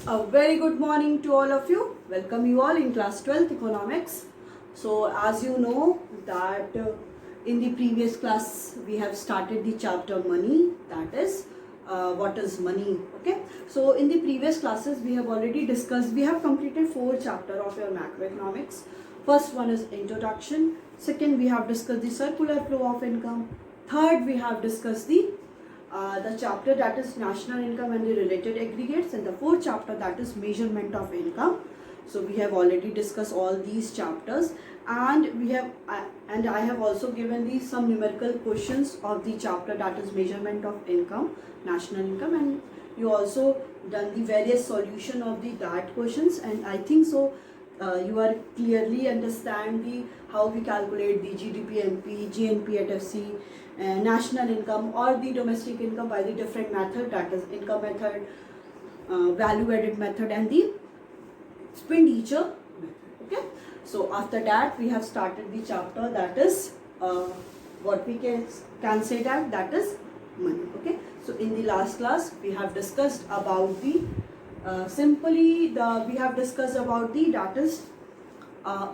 A very good morning to all of you. Welcome you all in class 12th economics. So as you know that in the previous class we have started the chapter money, that is what is money. Okay, so in the previous classes we have already discussed, we have completed 4 chapters of your macroeconomics. First one is introduction, second we have discussed the circular flow of income, third we have discussed the chapter that is national income and the related aggregates, and the fourth chapter that is measurement of income. So we have already discussed all these chapters, and I have also given these some numerical questions of the chapter that is measurement of income, national income, and you also done the various solution of the that questions, and I think so you are clearly understand the how we calculate the GDP, MP, GNP at FC, national income or the domestic income by the different method, that is income method, value added method, and the expenditure method. Okay, so after that we have started the chapter that is what we can say that is money. Okay, so in the last class we have discussed about the we have discussed about the that is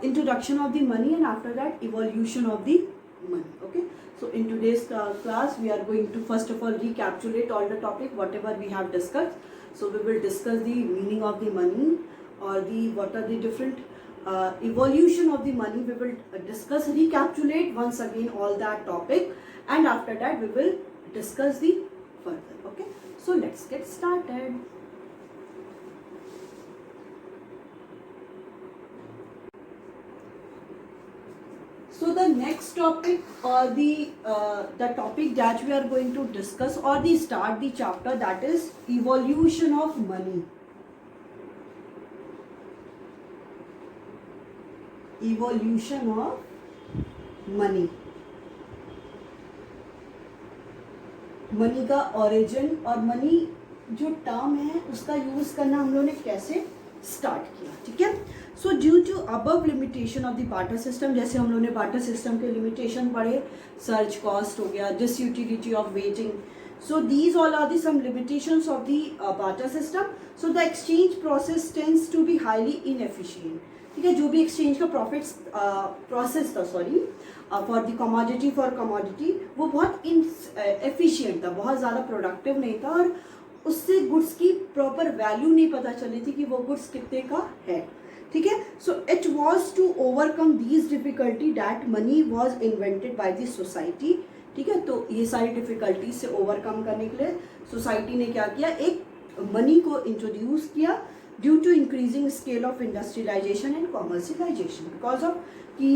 introduction of the money, and after that evolution of the money. Okay, so in today's class we are going to first of all recapitulate all the topic whatever we have discussed. So we will discuss the meaning of the money, or the what are the different evolution of the money. We will discuss, recapitulate once again all that topic, and after that we will discuss the further. Okay, so let's get started. So the next topic, or the topic that we are going to discuss or the start the chapter, that is evolution of money. Evolution of money. Money का origin और money जो term है उसका use करना हम लोगों ने कैसे स्टार्ट किया. ठीक है, so due to above limitation of the barter system, जैसे हम लोगों ने बार्टर सिस्टम के लिमिटेशन पढ़े, सर्च कॉस्ट हो गया, disutility of waiting, so these all are the some limitations of the barter system. So the exchange process tends to be highly inefficient. ठीक है, जो भी एक्सचेंज का प्रॉफिट्स प्रोसेस था, sorry, for the commodity for commodity, वो बहुत inefficient था, बहुत ज़्यादा प्रोडक्टिव नहीं था, और उससे गुड्स की प्रॉपर वैल्यू नहीं पता चली थी कि वो गुड्स कितने का है. ठीक है, so it was to overcome these difficulty that money was invented by the society. ठीक है, तो ये सारी डिफिकल्टी से ओवरकम करने के लिए सोसाइटी ने क्या किया, एक मनी को इंट्रोड्यूस किया due to increasing scale of industrialisation and commercialisation. Because of कि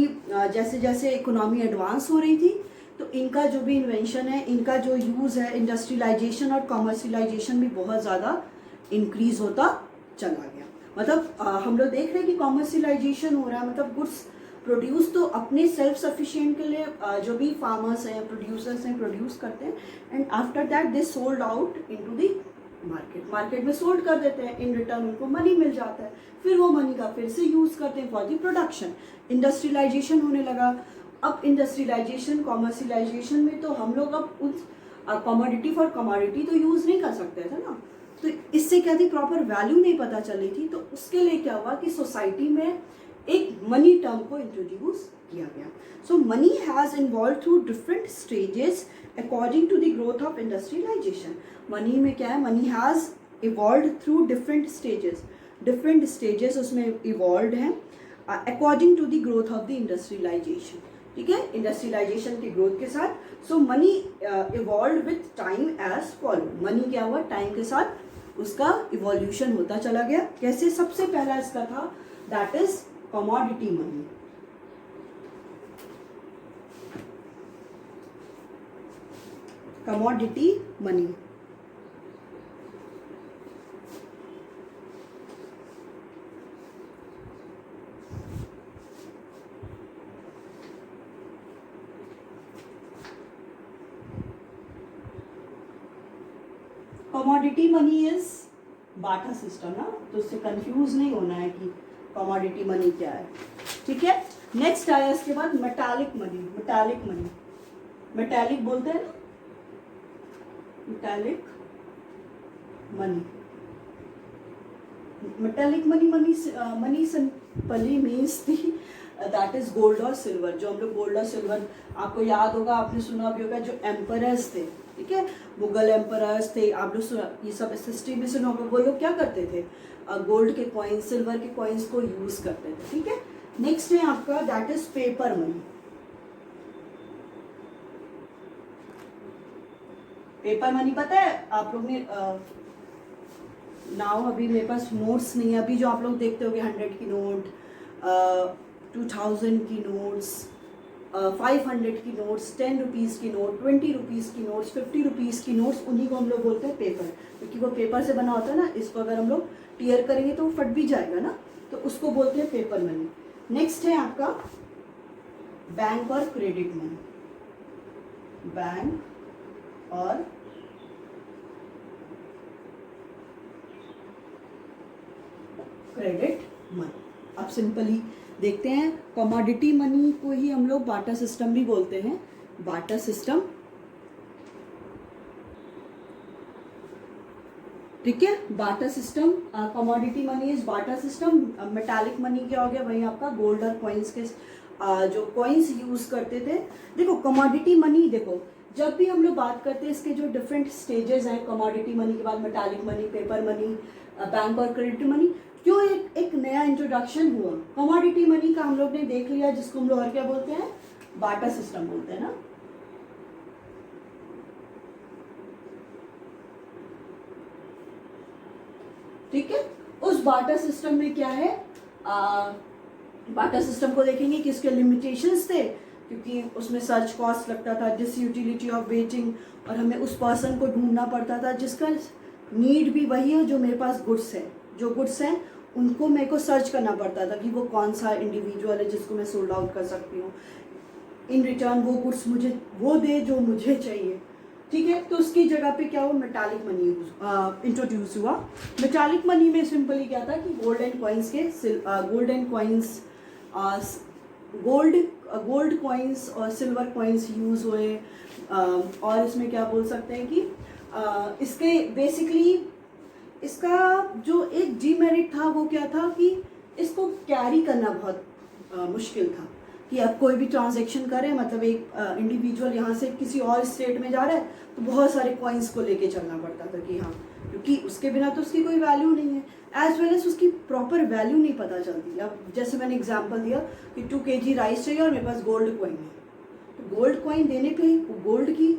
जैसे जैसे इकोनॉमी एडवांस हो रही थी, तो इनका जो भी इन्वेंशन है, इनका जो यूज़ है, इंडस्ट्रियलाइजेशन और कॉमर्शियलाइजेशन भी बहुत ज़्यादा इंक्रीज होता चला गया. मतलब हम लोग देख रहे हैं कि कॉमर्शियलाइजेशन हो रहा है, मतलब गुड्स प्रोड्यूस तो अपने सेल्फ सफिशिएंट के लिए जो भी फार्मर्स हैं, प्रोड्यूसर्स हैं, प्रोड्यूस करते हैं, and after that they sold out into the market. Market में सोल्ड कर देते हैं, इन रिटर्न उनको मनी मिल जाता है, फिर वो मनी का फिर से यूज़ करते हैं फॉर द प्रोडक्शन. इंडस्ट्रियलाइजेशन होने लगा. अब इंडस्ट्रियलाइजेशन कॉमर्शियलाइजेशन में तो हम लोग अब उस कमोडिटी फॉर कमोडिटी तो यूज़ नहीं कर सकते थे ना, तो इससे क्या थी, प्रॉपर वैल्यू नहीं पता चल रही थी. तो उसके लिए क्या हुआ कि सोसाइटी में एक मनी टर्म को इंट्रोड्यूस किया गया. So money has involve through different stages according to the growth of industrialization. Money में क्या है, money has evolve through different stages उसमें इवॉल्व हैं according to the growth of the industrialization. ठीक है, इंडस्ट्रियलाइजेशन की ग्रोथ के साथ. So money evolve with time as follow. Money क्या हुआ, टाइम के साथ उसका इवोल्यूशन होता चला गया. कैसे, सबसे पहला इसका था that is commodity money. Commodity money. Commodity money is barter system ना, तो उससे कंफ्यूज नहीं होना है कि कमोडिटी मनी क्या है. ठीक है, नेक्स्ट आया इसके बाद metallic money. Metallic money, metallic बोलते हैं ना, metallic money. Metallic money, money simply means the that is gold और सिल्वर। जो हम लोग गोल्ड और सिल्वर, आपको याद होगा, आपने सुना भी होगा, जो एम्परर्स थे, ठीक है, मुगल एम्परर्स थे, आप लोग सुना, ये सब हिस्ट्री में सुना होगा, वो लोग क्या करते थे, गोल्ड के कॉइन्स, सिल्वर के कॉइन्स को यूज करते थे, ठीक है। नेक्स्ट है आपका that is paper money. Paper money पता है आप लोग ने, नाउ अभी मेरे पास नोट्स नहीं है, अभी जो आप लोग देखते होगे 100 की नोट, 2000 की नोट्स, 500 की नोट्स, 10 रुपीज़ की नोट, 20 रुपीज़ की नोट्स, 50 रुपीज़ की नोट्स, उन्हीं को हम लोग बोलते हैं पेपर, क्योंकि वो पेपर से बना होता है ना, इसको अगर हम लोग टीयर करेंगे तो वो फट भी जाएगा ना, तो उसको बोलते हैं पेपर मनी। नेक्स्ट है आपका बैंक और क्रेडिट मनी। बैंक और क्रेडिट मनी। अब सिंपली देखते हैं, कमोडिटी मनी को ही हम लोग बाटा सिस्टम भी बोलते हैं, बाटा सिस्टम, ठीक है, barter system. Commodity money is barter system. Metallic money क्या हो गया, वही आपका गोल्ड और कॉइन्स के जो कॉइन्स यूज करते थे। देखो कमोडिटी मनी, देखो जब भी हम लोग बात करते हैं, इसके जो डिफरेंट स्टेजेस हैं, कमोडिटी मनी के बाद metallic money, paper money, bank और क्रेडिट मनी, क्यों एक नया इंट्रोडक्शन हुआ। कमोडिटी मनी का हम लोग ने देख लिया, जिसको हम लोग और क्या बोलते हैं, बाटा सिस्टम बोलते हैं ना। ठीक है, उस बाटा सिस्टम में क्या है, बाटा सिस्टम को देखेंगे कि इसके लिमिटेशंस थे, क्योंकि उसमें सर्च कॉस्ट लगता था, डिसयूटिलिटी ऑफ वेटिंग, और हमें उस पर्सन को ढूंढना पड़ता था जिसका नीड भी वही है जो मेरे पास गुड्स है, जो गुड्स हैं उनको मेरे को सर्च करना पड़ता था कि वो कौन सा इंडिविजुअल है जिसको मैं सोल्ड आउट कर सकती हूँ, इन रिटर्न वो गुड्स मुझे वो दे जो मुझे चाहिए, ठीक है। तो उसकी जगह पे क्या हुआ, मेटालिक मनी इंट्रोड्यूस हुआ। मेटालिक मनी में सिंपली क्या था कि गोल्ड एंड कॉइन्स के gold and coins, gold coins और सिल्वर कॉइन्स यूज हुए, और इसमें क्या बोल सकते हैं कि इसके बेसिकली इसका जो एक डीमेरिट था वो क्या था कि इसको कैरी करना बहुत मुश्किल था, कि अब कोई भी ट्रांजैक्शन करे, मतलब एक इंडिविजुअल यहाँ से किसी और स्टेट में जा रहा है तो बहुत सारे कॉइन्स को लेके चलना पड़ता था कि हाँ, क्योंकि उसके बिना तो उसकी कोई वैल्यू नहीं है, एज वेल एज उसकी प्रॉपर वैल्यू नहीं पता चलती। अब जैसे मैंने एग्जांपल दिया कि 2 kg राइस चाहिए और मेरे पास गोल्ड कॉइन है, तो गोल्ड कॉइन देने पे गोल्ड की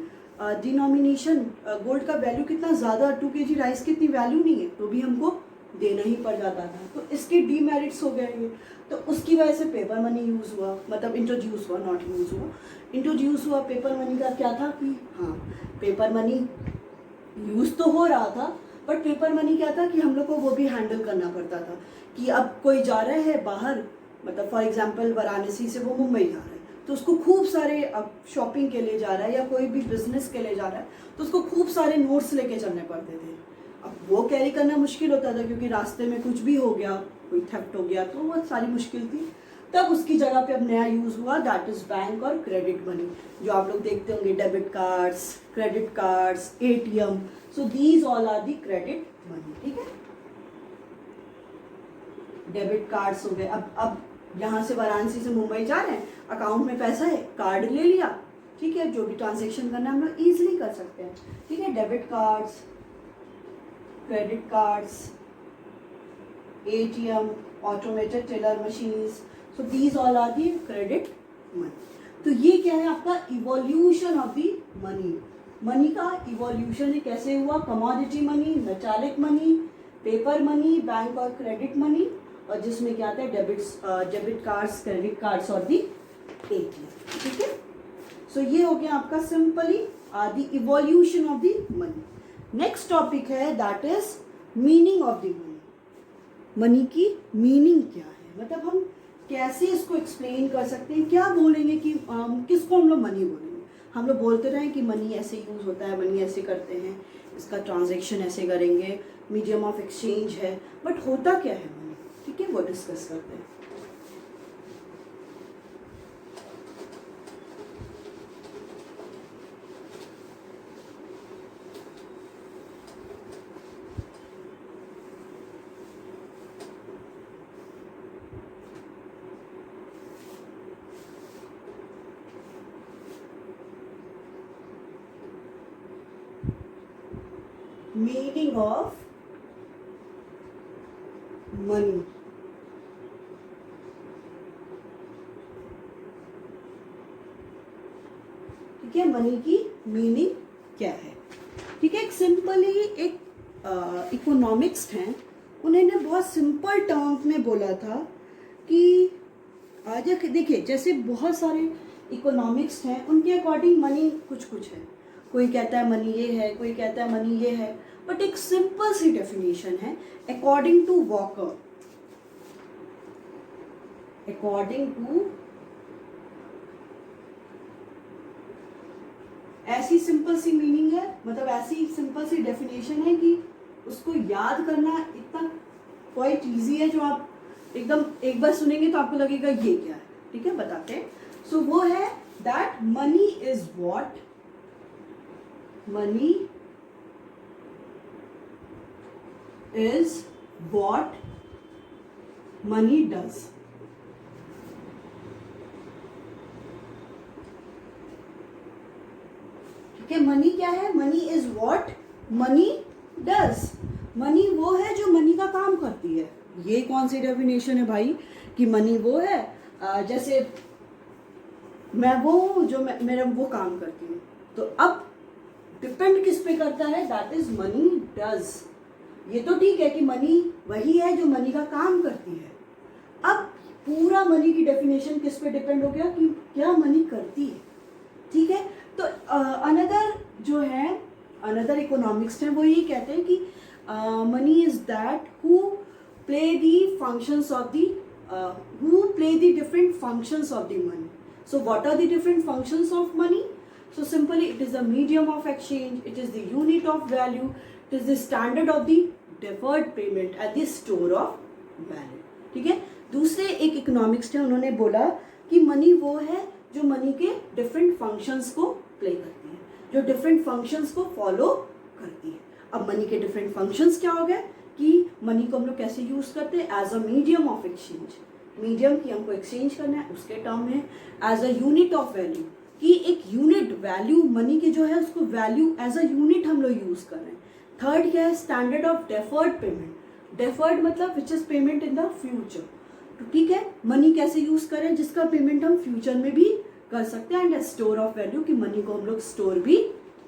डिनोमिनेशन, गोल्ड का वैल्यू कितना ज़्यादा, 2 kg राइस की इतनी वैल्यू नहीं है, तो भी हमको देना ही पड़ जाता था, तो इसके डीमेरिट्स हो गए ये। तो उसकी वजह से पेपर मनी यूज़ हुआ, मतलब इंट्रोड्यूस हुआ, नॉट यूज़ हुआ, इंट्रोड्यूस हुआ। पेपर मनी का क्या था कि हाँ, पेपर मनी यूज़ तो हो रहा था, बट पेपर मनी क्या था कि हम लोग को वो भी हैंडल करना पड़ता था कि अब कोई जा रहा है बाहर, मतलब फॉर एग्जांपल वाराणसी से वो मुंबई जा रहा है, तो उसको खूब सारे, अब शॉपिंग के लिए जा रहा है या कोई भी बिजनेस के लिए जा रहा है, तो उसको खूब सारे नोट्स लेके चलने पड़ते थे। अब वो कैरी करना मुश्किल होता था, क्योंकि रास्ते में कुछ भी हो गया, कोई थेफ्ट हो गया, तो वो सारी मुश्किल थी। तब उसकी जगह पे अब नया यूज़ हुआ, दैट इज़ बैंक और क्रेडिट मनी, जो आप लोग देखते होंगे, debit cards, credit cards, ATM, so these all are the credit money, ठीक है। डेबिट कार्ड्स हो गए, अब यहाँ से वाराणसी से मुंबई जा रहे हैं, अकाउंट में पैसा है, कार्ड ले लिया, ठीक है, जो भी ट्रांजेक्शन करना है हम लोग ईजिली कर सकते हैं, ठीक है। Debit cards, credit cards, ATM, automated teller machines, so these all are the credit money. तो ये क्या है आपका evolution of the money. Money का इवोल्यूशन कैसे हुआ, commodity money, metallic money, paper money, bank और क्रेडिट मनी, और जिसमें क्या आता है डेबिट कार्ड्स, क्रेडिट कार्ड्स और दी ATM, ठीक है। सो ये हो गया आपका simply the evolution of the money. Next topic है that is meaning of the money. Money की मीनिंग क्या है, मतलब हम कैसे इसको एक्सप्लेन कर सकते हैं, क्या बोलेंगे कि किसको हम लोग मनी बोलेंगे। हम लोग बोलते रहे कि मनी ऐसे यूज़ होता है, मनी ऐसे करते हैं, इसका ट्रांजैक्शन ऐसे करेंगे, मीडियम ऑफ एक्सचेंज है, बट होता क्या है मनी, ठीक है, वो डिस्कस करते हैं। Meaning of money. ठीक है, मनी की मीनिंग क्या है। ठीक है, एक सिंपली एक इकोनॉमिक्स हैं, उन्होंने बहुत सिंपल टर्म्स में बोला था कि आज देखिए जैसे बहुत सारे इकोनॉमिक्स हैं, उनके अकॉर्डिंग मनी कुछ कुछ है। कोई कहता है मनी ये है, कोई कहता है मनी ये है, बट एक सिंपल सी डेफिनेशन है according to Walker. According to, ऐसी सिंपल सी मीनिंग है, मतलब ऐसी सिंपल सी डेफिनेशन है कि उसको याद करना इतना क्वाइट इजी है, जो आप एकदम एक बार सुनेंगे तो आपको लगेगा ये क्या है। ठीक है, बताते हैं। सो वो है that money is what, money is what money does. ठीक है, मनी क्या है, money is what money does. Money वो है जो मनी का काम करती है। ये कौन सी डेफिनेशन है भाई कि मनी वो है जैसे मैं वो हूं जो मेरा वो काम करती हूँ। तो अब डिपेंड किस पे करता है, दैट इज मनी डज। ये तो ठीक है कि मनी वही है जो मनी का काम करती है। अब पूरा मनी की डेफिनेशन किस पे डिपेंड हो गया कि क्या मनी करती है। ठीक है, तो अनदर जो है, अनदर इकोनॉमिक्स है, वो ये कहते हैं कि money is that who play the functions of the, who play the different functions of the money. So what are the different functions of money? So simply it is a medium of exchange, it is the unit of value, it is the standard of the deferred payment and the store of value. ठीक है, दूसरे एक economics थे, उन्होंने बोला कि money वो है जो मनी के डिफरेंट फंक्शंस को प्ले करती है, जो डिफरेंट फंक्शंस को फॉलो करती है। अब मनी के डिफरेंट फंक्शंस क्या हो गए कि मनी को हम लोग कैसे यूज करते हैं, as a medium of exchange, medium की हमको एक्सचेंज करना है उसके टर्म है। As a unit of value, कि एक यूनिट वैल्यू मनी की जो है उसको वैल्यू एज अ यूनिट हम लोग यूज कर रहे हैं। थर्ड क्या है, standard of deferred payment. Deferred मतलब which is payment in the future. तो ठीक है, मनी कैसे यूज करें जिसका पेमेंट हम फ्यूचर में भी कर सकते हैं। एंड स्टोर ऑफ वैल्यू, कि मनी को हम लोग स्टोर भी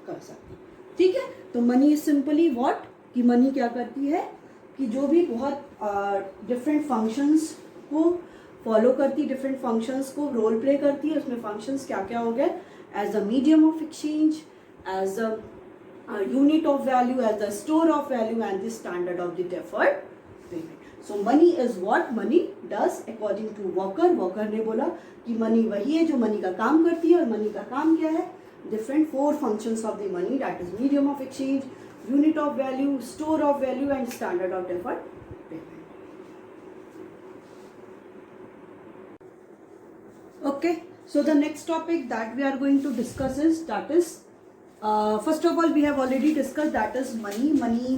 कर सकते हैं। ठीक है, तो मनी इज सिंपली व्हाट, कि मनी क्या करती है कि जो भी बहुत डिफरेंट फंक्शंस को फॉलो करती, डिफरेंट फंक्शंस को रोल प्ले करती है। उसमें फंक्शंस क्या क्या हो गए, as a medium of exchange, as a unit of value, as the store of value and the standard of the deferred payment. So money is what money does according to Walker. Walker ने बोला कि money वही है जो money का काम करती है, और मनी का काम क्या है, different 4 functions of the money, that is medium of exchange, unit of value, store of value and standard of deferred payment. Okay, so the next topic that we are going to discuss is, that is first of all we have already discussed, that is money. Money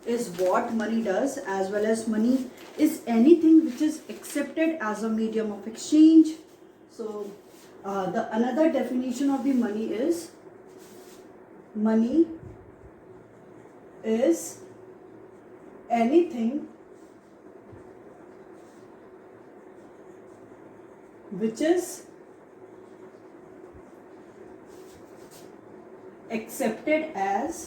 is what money does, as well as money is anything which is accepted as a medium of exchange. So the another definition of the money is, money is anything which is accepted as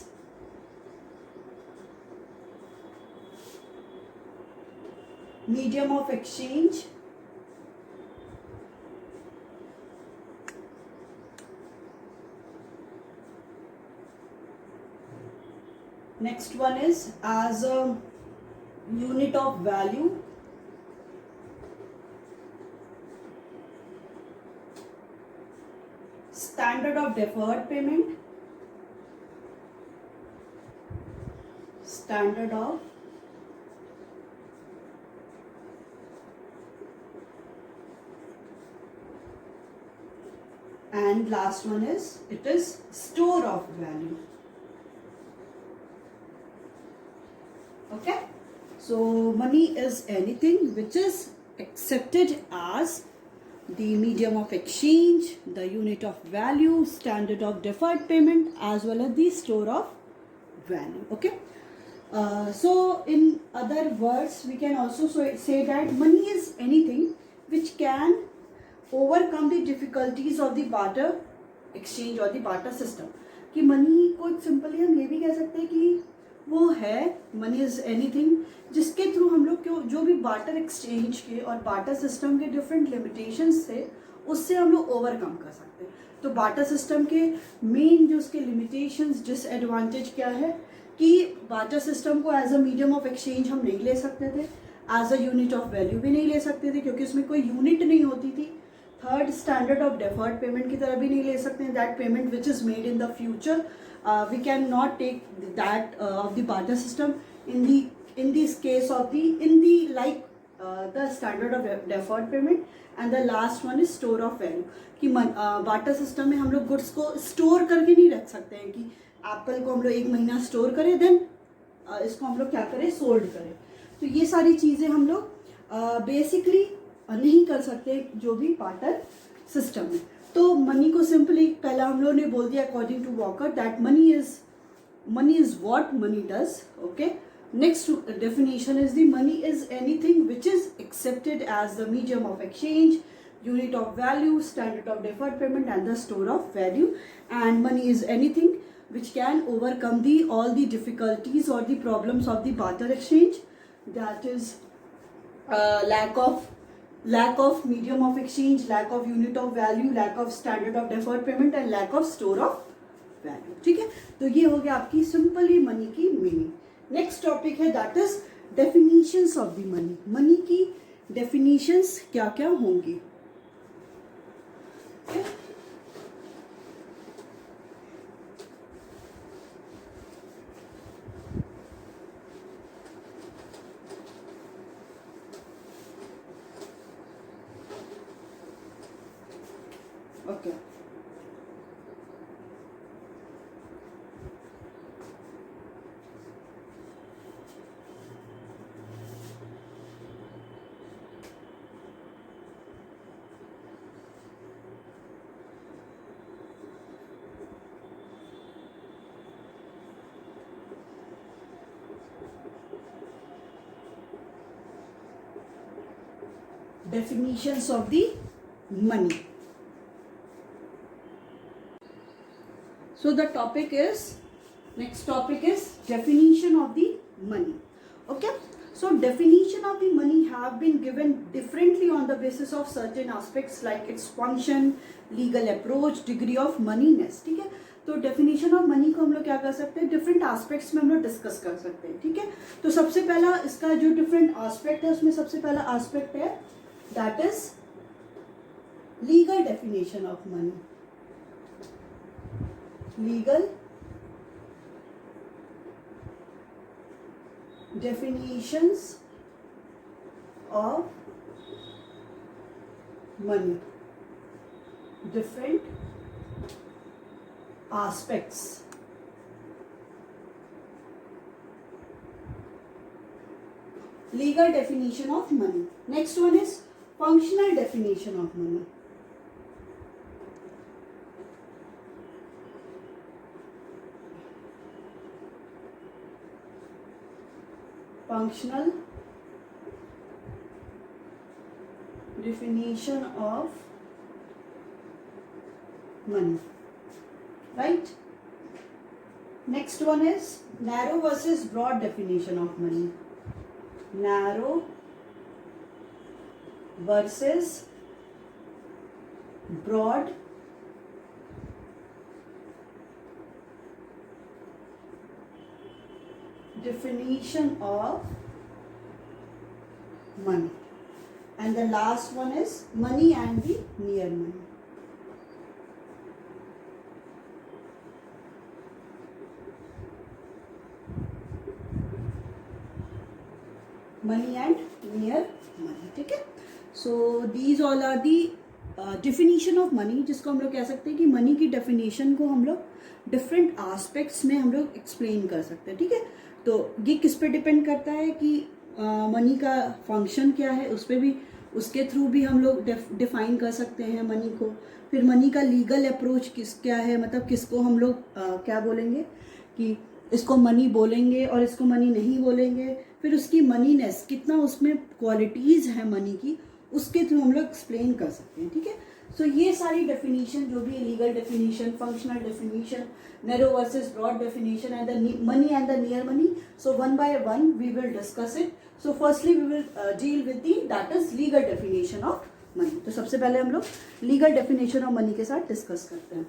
medium of exchange next one is as a unit of value, standard of deferred payment, standard of and last one is, it is store of value. Okay, so money is anything which is accepted as the medium of exchange, the unit of value, standard of deferred payment, as well as the store of value. Okay. So in other words, we can also say that money is anything which can overcome the difficulties of the barter exchange or the barter system. कि money को simply हम ये भी कह सकते हैं कि वो है, मनी इज एनीथिंग जिसके थ्रू हम लोग क्यों जो भी बार्टर एक्सचेंज के और बार्टर सिस्टम के डिफरेंट लिमिटेशंस थे उससे हम लोग ओवरकम कर सकते हैं. तो बार्टर सिस्टम के मेन जो उसके लिमिटेशंस डिसएडवांटेज क्या है कि बार्टर सिस्टम को as a medium of exchange हम नहीं ले सकते थे, as a unit of value भी नहीं ले सकते थे क्योंकि उसमें कोई यूनिट नहीं होती थी. Third, standard of deferred payment की तरह भी नहीं ले सकते हैं. That payment which is made in the future we can not take that of the barter system in this case of the in the like the standard of deferred payment. And the last one is store of value कि barter system में हम लोग goods को store करके नहीं रख सकते हैं कि एप्पल को हम लोग 1 महीना स्टोर करें देन इसको हम लोग क्या करें, सोल्ड करें. तो ये सारी चीज़ें हम लोग बेसिकली नहीं कर सकते जो भी बार्टर सिस्टम है. तो मनी को सिंपली पहला हम लोग ने बोल दिया according to Walker that money is what money does. Okay. Next definition is the money is anything which is accepted as the medium of exchange, unit of value, standard of deferred payment and the store of value. And money is anything which can overcome all the difficulties or the problems of the barter exchange. That is lack of medium of exchange, lack of unit of value, lack of standard of deferred payment and lack of store of value. ठीक है. तो ये हो गया आपकी simply money की meaning. Next topic है that is definitions of the money. Money की डेफिनेशंस क्या क्या होंगी. Okay. Definitions of the money. So the topic is, next topic is definition of the money. Okay. So definition of the money have been given differently on the basis of certain aspects like its function, legal approach, degree of moneyness. ठीक है. तो definition of money को हम लोग क्या कर सकते हैं, डिफरेंट एस्पेक्ट्स में हम लोग डिस्कस कर सकते हैं. ठीक है. तो सबसे पहला इसका जो डिफरेंट एस्पेक्ट है उसमें सबसे पहला एस्पेक्ट है that is legal definition of money. Legal definitions of money, different aspects. Legal definition of money. Next one is functional definition of money. Functional definition of money. Right? Next one is narrow versus broad definition of money. Narrow versus broad definition of money. And the last one is money and the near money. Money and near money. ठीक है. So these all are the definition of money, जिसको हम लोग कह सकते हैं कि money की डेफिनेशन को हम लोग डिफरेंट एस्पेक्ट्स में हम लोग एक्सप्लेन कर सकते हैं. ठीक है. तो ये किस पे डिपेंड करता है कि मनी का फंक्शन क्या है, उस पर भी उसके थ्रू भी हम लोग डिफाइन कर सकते हैं मनी को. फिर मनी का लीगल अप्रोच क्या है, मतलब किसको हम लोग क्या बोलेंगे कि इसको मनी बोलेंगे और इसको मनी नहीं बोलेंगे, फिर उसकी मनीनेस कितना उसमें क्वालिटीज़ हैं मनी की, उसके थ्रू हम लोग एक्सप्लेन कर सकते हैं, ठीक है। सो ये सारी डेफिनेशन जो भी legal definition, functional definition, narrow versus broad definition and the money and the near money, so one by one we will discuss it. So firstly we will deal with the that is legal definition of money. तो सबसे पहले हम लोग legal definition of money के साथ discuss करते हैं।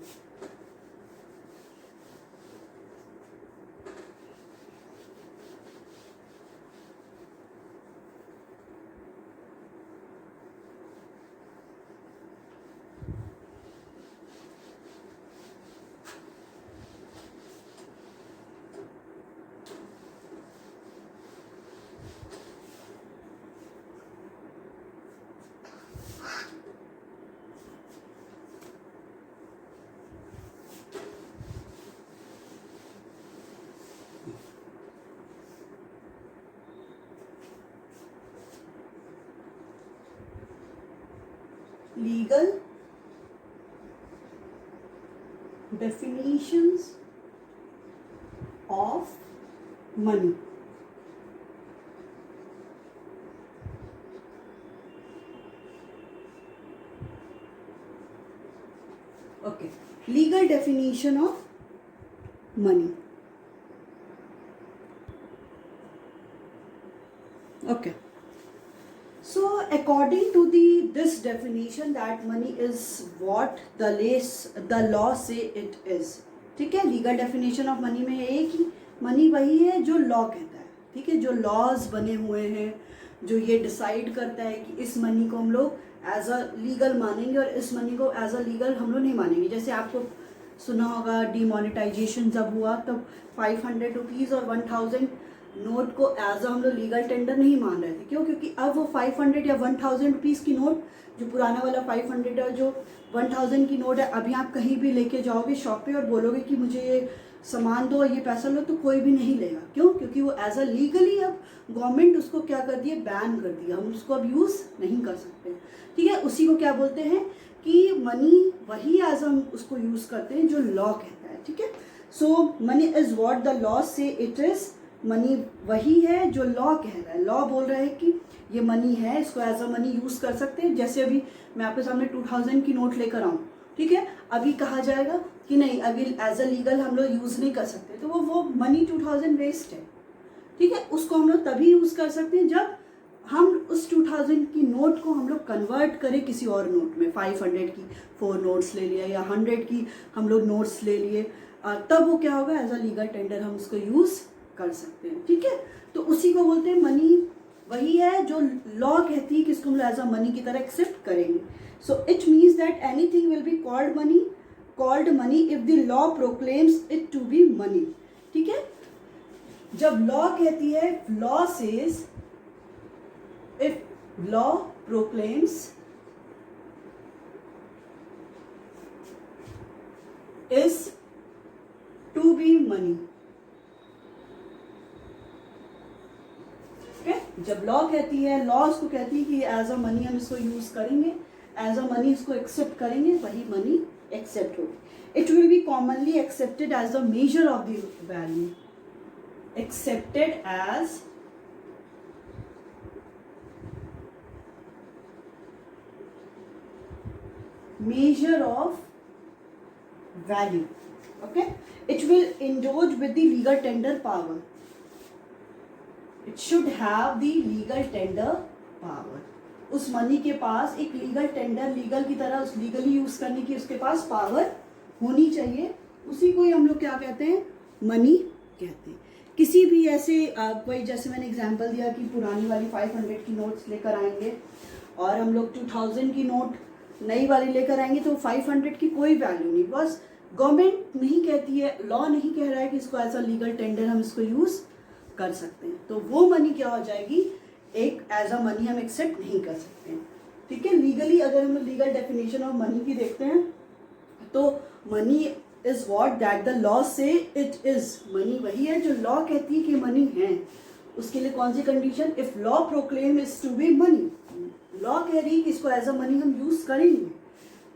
Legal definitions of money. Okay, legal definition of money. Okay. So according to this definition that money is what the law say it is, ठीक है। लीगल डेफिनेशन ऑफ मनी में एक ही, money वही है जो लॉ कहता है, ठीक है। जो लॉज बने हुए हैं जो ये डिसाइड करता है कि इस मनी को हम लोग एज अ लीगल मानेंगे और इस मनी को एज अ लीगल हम लोग नहीं मानेंगे। जैसे आपको सुना होगा डीमोनेटाइजेशन जब हुआ तब 500 रुपीज़ और 1000 नोट को एज अ हम लोग लीगल टेंडर नहीं मान रहे थे। क्यों? क्योंकि अब वो 500 या 1000 रुपीज़ की नोट, जो पुराना वाला 500 और जो 1000 की नोट है, अभी आप कहीं भी लेके जाओगे शॉप पे और बोलोगे कि मुझे ये सामान दो, ये पैसा लो, तो कोई भी नहीं लेगा। क्यों? क्योंकि वो एज अ लीगली अब गवर्नमेंट उसको क्या कर दिया, बैन कर दिया, हम उसको अब यूज़ नहीं कर सकते, ठीक है। उसी को क्या बोलते हैं कि मनी वही एज हम उसको यूज़ करते हैं जो लॉ कहता है, ठीक है। So money is what the law से इट इज़, मनी वही है जो लॉ कह रहा है। लॉ बोल रहा है कि ये मनी है, इसको एज अ मनी यूज़ कर सकते हैं। जैसे अभी मैं आपके सामने 2000 की नोट लेकर आऊँ, ठीक है, अभी कहा जाएगा कि नहीं अभी एज अ लीगल हम लोग यूज़ नहीं कर सकते, तो वो मनी 2000 वेस्ट है, ठीक है। उसको हम लोग तभी यूज़ कर सकते हैं जब हम उस 2000 की नोट को हम लोग कन्वर्ट करें किसी और नोट में। 500 की 4 नोट्स ले लिया या 100 की हम लोग नोट्स ले लिए, तब वो क्या होगा, एज अ लीगल टेंडर हम उसको यूज़ कर सकते हैं, ठीक है। तो उसी को बोलते हैं मनी वही है जो लॉ कहती है कि इसको हम लोग एज अ मनी की तरह एक्सेप्ट करेंगे। So it means that anything will be called money if the law proclaims it to be money, ठीक है। जब लॉ कहती है, law says, if law proclaims is to be money, जब law कहती है, लॉ उसको कहती है कि एज अ मनी हम इसको यूज करेंगे, एज अ मनी इसको एक्सेप्ट करेंगे, वही मनी एक्सेप्ट होगी। It will be commonly accepted as the measure of the value, accepted as measure of value, okay. It will indulge with the legal tender power, it should have the legal tender power। उस money के पास एक legal tender, legal की तरह उस legally use करने की उसके पास पावर होनी चाहिए। उसी को ही हम लोग क्या कहते हैं, मनी कहते हैं। किसी भी ऐसे कोई, जैसे मैंने एग्जांपल दिया कि पुरानी वाली 500 की नोट्स लेकर आएंगे और हम लोग 2000 की नोट नई वाली लेकर आएंगे, तो 500 की कोई वैल्यू नहीं, बस गवर्नमेंट नहीं कहती है, लॉ नहीं कह रहा है कि इसको एज अ लीगल टेंडर हम इसको यूज़ कर सकते हैं, तो वो मनी क्या हो जाएगी, एक एज अ मनी हम एक्सेप्ट नहीं कर सकते हैं, ठीक है। लीगली अगर हम लीगल डेफिनेशन ऑफ मनी की देखते हैं तो money is what that the law से इट इज, मनी वही है जो लॉ कहती है कि मनी है। उसके लिए कौन सी condition, if law proclaim is to be money, law कह रही है कि इसको एज अ मनी हम यूज करेंगे,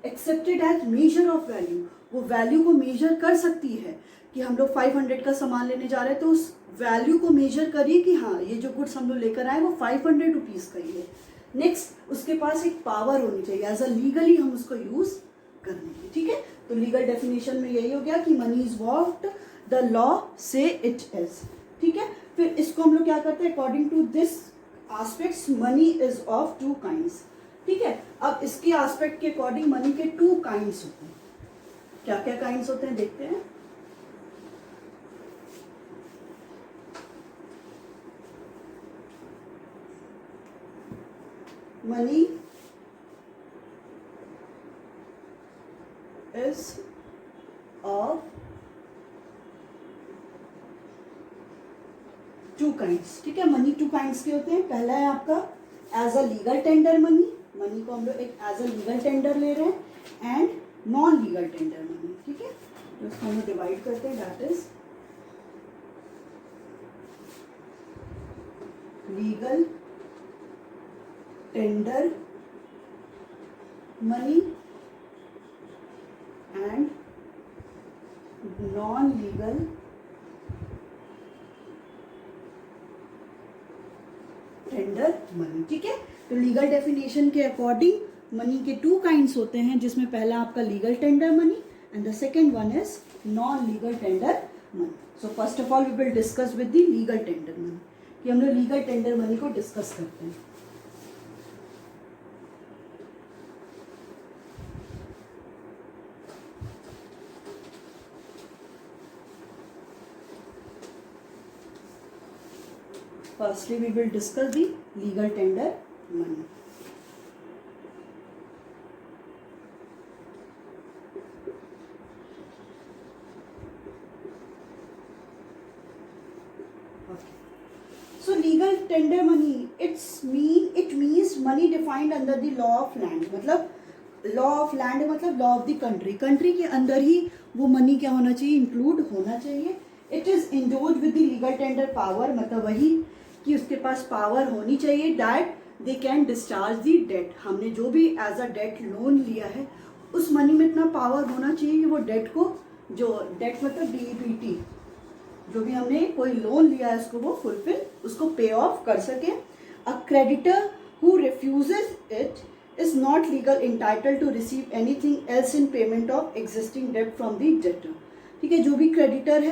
accepted as measure of value, वो वैल्यू को मेजर कर सकती है कि हम लोग 500 का सामान लेने जा रहे हैं तो उस वैल्यू को मेजर करिए कि हाँ ये जो गुड्स हम लोग लेकर आए वो 500 रुपीज़ का ही है। नेक्स्ट उसके पास एक पावर होनी चाहिए, एज अ लीगली हम उसको यूज़ करने की। ठीक है, तो लीगल डेफिनेशन में यही हो गया कि money is what the law से इट इज। ठीक है, फिर इसको हम लोग क्या करते हैं, according to this aspects money is of two kinds. ठीक है, अब इसके आस्पेक्ट के अकॉर्डिंग मनी के टू काइंड्स होते हैं। क्या क्या काइंड्स होते हैं देखते हैं। Money is of two kinds. ठीक है, मनी टू काइंड्स के होते हैं। पहला है आपका as a legal tender money, money को हम लोग एक एज अ लीगल टेंडर ले रहे हैं, and non legal tender money. ठीक है, तो इसको हम डिवाइड करते हैं, that is legal tender money and non legal tender money. ठीक है, तो लीगल डेफिनेशन के अकॉर्डिंग मनी के टू काइंड्स होते हैं, जिसमें पहला आपका legal tender money and the second one is non legal tender money. So first of all we will discuss with the legal tender money, कि हम लोग लीगल टेंडर मनी को डिस्कस करते हैं। Firstly, we will discuss the legal tender money. Okay. So legal tender money, it means money defined under the law of land. मतलब law of land मतलब law of the country, country के अंदर ही वो money क्या होना चाहिए, include होना चाहिए। It is endowed with the legal tender power, मतलब वही कि उसके पास पावर होनी चाहिए that they can discharge the debt. हमने जो भी एज अ डेट लोन लिया है उस मनी में इतना पावर होना चाहिए कि वो डेट को, जो डेट मतलब DBT, जो भी हमने कोई लोन लिया है उसको वो फुलफिल, उसको पे ऑफ कर सके। A creditor who refuses it is not legal entitled to receive anything else in payment of existing debt from the debtor. ठीक है, जो भी क्रेडिटर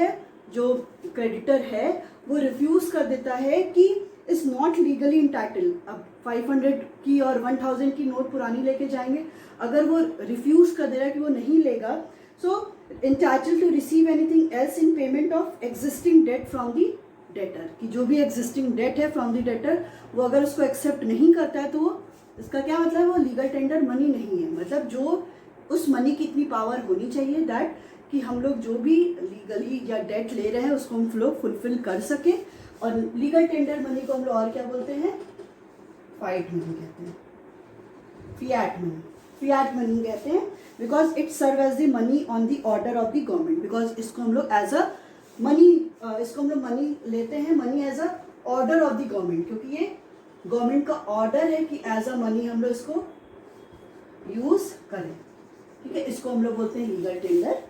है वो रिफ्यूज कर देता है कि इज नॉट लीगली इंटाइटल। अब 500 की और 1000 की नोट पुरानी लेके जाएंगे, अगर वो रिफ्यूज कर दे रहा है कि वो नहीं लेगा, so entitle to receive anything else in payment of existing debt from the debtor, कि जो भी एग्जिस्टिंग डेट है फ्रॉम द डेटर वो अगर उसको एक्सेप्ट नहीं करता है तो वो, इसका क्या मतलब है, वो लीगल टेंडर मनी नहीं है। मतलब जो उस मनी की इतनी पावर होनी चाहिए दैट कि हम लोग जो भी लीगली या डेट ले रहे हैं उसको हम लोग फुलफिल कर सके। और लीगल टेंडर मनी को हम लोग और क्या बोलते हैं, फाइट मनी कहते हैं, फियाट मनी कहते हैं, because it serve as the money on the order of the government. Because इसको हम लोग एज अ मनी, इसको हम लोग मनी लेते हैं, money as a order of the government, क्योंकि ये गवर्नमेंट का ऑर्डर है कि एज अ मनी हम लोग इसको यूज करें। ठीक है, इसको हम लोग बोलते हैं लीगल टेंडर